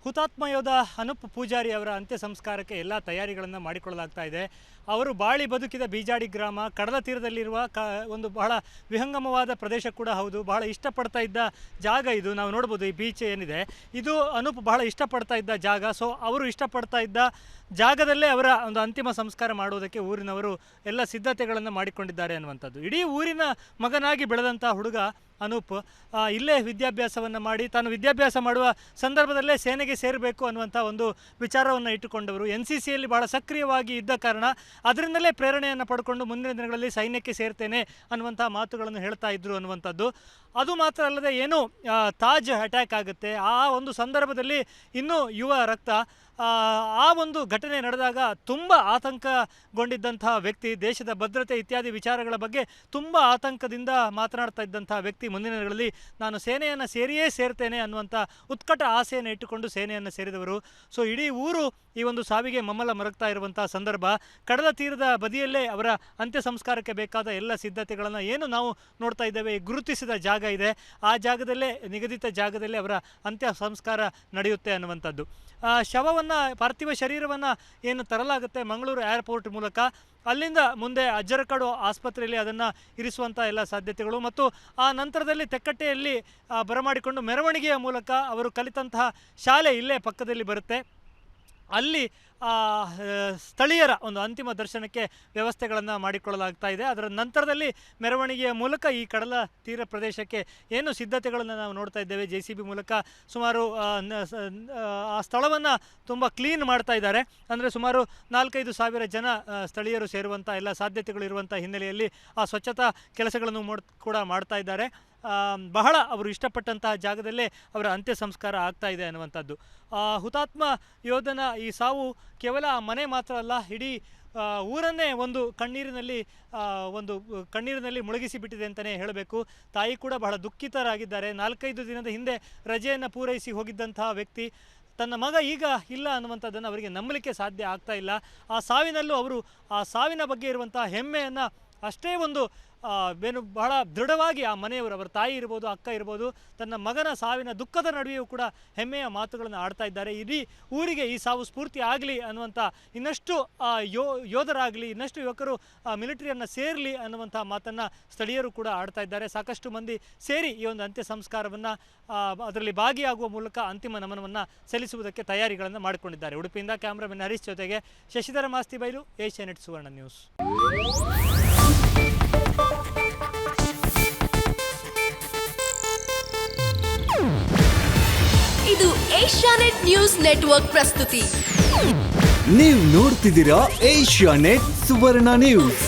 ಹುತಾತ್ಮ ಯೋಧ ಅನೂಪ್ ಪೂಜಾರಿ ಅವರ ಅಂತ್ಯ ಸಂಸ್ಕಾರಕ್ಕೆ ಎಲ್ಲ ತಯಾರಿಗಳನ್ನು ಮಾಡಿಕೊಳ್ಳಲಾಗ್ತಾ ಇದೆ. ಅವರು ಬಾಳಿ ಬದುಕಿದ ಬೀಜಾಡಿ ಗ್ರಾಮ ಕಡಲ ತೀರದಲ್ಲಿರುವ ಒಂದು ಬಹಳ ವಿಹಂಗಮವಾದ ಪ್ರದೇಶ ಕೂಡ ಹೌದು. ಬಹಳ ಇಷ್ಟಪಡ್ತಾ ಇದ್ದ ಜಾಗ ಇದು. ನಾವು ನೋಡ್ಬೋದು ಈ ಬೀಚ್ ಏನಿದೆ ಇದು ಅನೂಪ್ ಬಹಳ ಇಷ್ಟಪಡ್ತಾ ಇದ್ದ ಜಾಗ. ಸೊ ಅವರು ಇಷ್ಟಪಡ್ತಾ ಇದ್ದ ಜಾಗದಲ್ಲೇ ಅವರ ಒಂದು ಅಂತಿಮ ಸಂಸ್ಕಾರ ಮಾಡುವುದಕ್ಕೆ ಊರಿನವರು ಎಲ್ಲ ಸಿದ್ಧತೆಗಳನ್ನು ಮಾಡಿಕೊಂಡಿದ್ದಾರೆ ಅನ್ನುವಂಥದ್ದು. ಇಡೀ ಊರಿನ ಮಗನಾಗಿ ಬೆಳೆದಂಥ ಹುಡುಗ ಅನೂಪ್ ಇಲ್ಲೇ ವಿದ್ಯಾಭ್ಯಾಸವನ್ನು ಮಾಡಿ ತಾನು ವಿದ್ಯಾಭ್ಯಾಸ ಮಾಡುವ ಸಂದರ್ಭದಲ್ಲೇ ಸೇನೆಗೆ ಸೇರಬೇಕು ಅನ್ನುವಂಥ ಒಂದು ವಿಚಾರವನ್ನು ಇಟ್ಟುಕೊಂಡವರು. NCCಯಲ್ಲಿ ಭಾಳ ಸಕ್ರಿಯವಾಗಿ ಇದ್ದ ಕಾರಣ ಅದರಿಂದಲೇ ಪ್ರೇರಣೆಯನ್ನು ಪಡ್ಕೊಂಡು ಮುಂದಿನ ದಿನಗಳಲ್ಲಿ ಸೈನ್ಯಕ್ಕೆ ಸೇರ್ತೇನೆ ಅನ್ನುವಂಥ ಮಾತುಗಳನ್ನು ಹೇಳ್ತಾ ಇದ್ದರು ಅನ್ನುವಂಥದ್ದು. ಅದು ಮಾತ್ರ ಅಲ್ಲದೆ ಏನು ತಾಜ್ ಅಟ್ಯಾಕ್ ಆಗುತ್ತೆ ಆ ಒಂದು ಸಂದರ್ಭದಲ್ಲಿ ಇನ್ನೂ ಯುವ ರಕ್ತ ಆ ಒಂದು ಘಟನೆ ನಡೆದಾಗ ತುಂಬ ಆತಂಕಗೊಂಡಿದ್ದಂತಹ ವ್ಯಕ್ತಿ, ದೇಶದ ಭದ್ರತೆ ಇತ್ಯಾದಿ ವಿಚಾರಗಳ ಬಗ್ಗೆ ತುಂಬ ಆತಂಕದಿಂದ ಮಾತನಾಡ್ತಾ ಇದ್ದಂಥ ವ್ಯಕ್ತಿ ಮುಂದಿನ ದಿನಗಳಲ್ಲಿ ನಾನು ಸೇನೆಯನ್ನು ಸೇರಿಯೇ ಸೇರ್ತೇನೆ ಅನ್ನುವಂಥ ಉತ್ಕಟ ಆಸೆಯನ್ನು ಇಟ್ಟುಕೊಂಡು ಸೇನೆಯನ್ನು ಸೇರಿದವರು. ಸೊ ಇಡೀ ಊರು ಈ ಒಂದು ಸಾವಿಗೆ ಮಮ್ಮಲ ಮರಗ್ತಾ ಇರುವಂಥ ಸಂದರ್ಭ. ಕಡಲ ತೀರದ ಬದಿಯಲ್ಲೇ ಅವರ ಅಂತ್ಯ ಸಂಸ್ಕಾರಕ್ಕೆ ಬೇಕಾದ ಎಲ್ಲ ಸಿದ್ಧತೆಗಳನ್ನು ಏನು ನಾವು ನೋಡ್ತಾ ಇದ್ದೇವೆ, ಗುರುತಿಸಿದ ಜಾಗ ಇದೆ, ಆ ಜಾಗದಲ್ಲೇ ನಿಗದಿತ ಜಾಗದಲ್ಲೇ ಅವರ ಅಂತ್ಯ ಸಂಸ್ಕಾರ ನಡೆಯುತ್ತೆ ಅನ್ನುವಂಥದ್ದು. ಶವವನ್ನು ಪಾರ್ಥಿವ ಶರೀರವನ್ನು ಏನು ತರಲಾಗುತ್ತೆ ಮಂಗಳೂರು ಏರ್ಪೋರ್ಟ್ ಮೂಲಕ, ಅಲ್ಲಿಂದ ಮುಂದೆ ಅಜ್ಜರಕಾಡು ಆಸ್ಪತ್ರೆಯಲ್ಲಿ ಅದನ್ನು ಇರಿಸುವಂಥ ಎಲ್ಲ ಸಾಧ್ಯತೆಗಳು ಮತ್ತು ಆ ನಂತರದಲ್ಲಿ ತೆಕ್ಕಟ್ಟೆಯಲ್ಲಿ ಬರಮಾಡಿಕೊಂಡು ಮೆರವಣಿಗೆಯ ಮೂಲಕ ಅವರು ಕಲಿತಂತಹ ಶಾಲೆ ಇಲ್ಲೇ ಪಕ್ಕದಲ್ಲಿ ಬರುತ್ತೆ, ಅಲ್ಲಿ ಸ್ಥಳೀಯರ ಒಂದು ಅಂತಿಮ ದರ್ಶನಕ್ಕೆ ವ್ಯವಸ್ಥೆಗಳನ್ನು ಮಾಡಿಕೊಳ್ಳಲಾಗ್ತಾ ಇದೆ. ಅದರ ನಂತರದಲ್ಲಿ ಮೆರವಣಿಗೆಯ ಮೂಲಕ ಈ ಕಡಲ ತೀರ ಪ್ರದೇಶಕ್ಕೆ ಏನು ಸಿದ್ಧತೆಗಳನ್ನು ನಾವು ನೋಡ್ತಾ ಇದ್ದೇವೆ, JCB ಮೂಲಕ ಸುಮಾರು ಆ ಸ್ಥಳವನ್ನು ತುಂಬ ಕ್ಲೀನ್ ಮಾಡ್ತಾ ಇದ್ದಾರೆ. ಅಂದರೆ ಸುಮಾರು 4-5 ಸಾವಿರ ಜನ ಸ್ಥಳೀಯರು ಸೇರುವಂಥ ಎಲ್ಲ ಸಾಧ್ಯತೆಗಳು ಇರುವಂಥ ಹಿನ್ನೆಲೆಯಲ್ಲಿ ಆ ಸ್ವಚ್ಛತಾ ಕೆಲಸಗಳನ್ನು ಕೂಡ ಮಾಡ್ತಾ ಇದ್ದಾರೆ. ಬಹಳ ಅವರು ಇಷ್ಟಪಟ್ಟಂತಹ ಜಾಗದಲ್ಲೇ ಅವರ ಅಂತ್ಯ ಸಂಸ್ಕಾರ ಆಗ್ತಾ ಇದೆ ಅನ್ನುವಂಥದ್ದು. ಹುತಾತ್ಮ ಯೋಧನ ಈ ಸಾವು ಕೇವಲ ಆ ಮನೆ ಮಾತ್ರ ಅಲ್ಲ, ಇಡೀ ಊರನ್ನೇ ಒಂದು ಕಣ್ಣೀರಿನಲ್ಲಿ ಮುಳುಗಿಸಿ ಬಿಟ್ಟಿದೆ ಅಂತಲೇ ಹೇಳಬೇಕು. ತಾಯಿ ಕೂಡ ಬಹಳ ದುಃಖಿತರಾಗಿದ್ದಾರೆ. 4-5 ದಿನದ ಹಿಂದೆ ರಜೆಯನ್ನು ಪೂರೈಸಿ ಹೋಗಿದ್ದಂತಹ ವ್ಯಕ್ತಿ ತನ್ನ ಮಗ ಈಗ ಇಲ್ಲ ಅನ್ನುವಂಥದ್ದನ್ನು ಅವರಿಗೆ ನಂಬಲಿಕ್ಕೆ ಸಾಧ್ಯ ಆಗ್ತಾ ಇಲ್ಲ. ಆ ಸಾವಿನಲ್ಲೂ ಅವರು ಆ ಸಾವಿನ ಬಗ್ಗೆ ಇರುವಂತಹ ಹೆಮ್ಮೆಯನ್ನು ಅಷ್ಟೇ ಒಂದು ಬಹಳ ದೃಢವಾಗಿ ಆ ಮನೆಯವರು, ಅವರ ತಾಯಿ ಇರ್ಬೋದು, ಅಕ್ಕ ಇರ್ಬೋದು, ತನ್ನ ಮಗನ ಸಾವಿನ ದುಃಖದ ನಡುವೆಯೂ ಕೂಡ ಹೆಮ್ಮೆಯ ಮಾತುಗಳನ್ನು ಆಡ್ತಾ ಇದ್ದಾರೆ. ಇಡೀ ಊರಿಗೆ ಈ ಸಾವು ಸ್ಫೂರ್ತಿ ಆಗಲಿ ಅನ್ನುವಂಥ, ಇನ್ನಷ್ಟು ಯೋಧರಾಗಲಿ, ಇನ್ನಷ್ಟು ಯುವಕರು ಮಿಲಿಟರಿಯನ್ನು ಸೇರಲಿ ಅನ್ನುವಂಥ ಮಾತನ್ನು ಸ್ಥಳೀಯರು ಕೂಡ ಆಡ್ತಾ ಇದ್ದಾರೆ. ಸಾಕಷ್ಟು ಮಂದಿ ಸೇರಿ ಈ ಒಂದು ಅಂತ್ಯ ಸಂಸ್ಕಾರವನ್ನು ಅದರಲ್ಲಿ ಭಾಗಿಯಾಗುವ ಮೂಲಕ ಅಂತಿಮ ನಮನವನ್ನು ಸಲ್ಲಿಸುವುದಕ್ಕೆ ತಯಾರಿಗಳನ್ನು ಮಾಡಿಕೊಂಡಿದ್ದಾರೆ. ಉಡುಪಿಯಿಂದ ಕ್ಯಾಮ್ರಾಮನ್ ಹರೀಶ್ ಜೊತೆಗೆ ಶಶಿಧರ ಮಾಸ್ತಿಬೈಲು, ಏಷ್ಯಾನೆಟ್ ಸುವರ್ಣ ನ್ಯೂಸ್. ಇದು ಏಷ್ಯಾನೆಟ್ ನ್ಯೂಸ್ ನೆಟ್ವರ್ಕ್ ಪ್ರಸ್ತುತಿ. ನೀವು ನೋಡ್ತಿದ್ದೀರಾ ಏಷ್ಯಾನೆಟ್ ಸುವರ್ಣ ನ್ಯೂಸ್.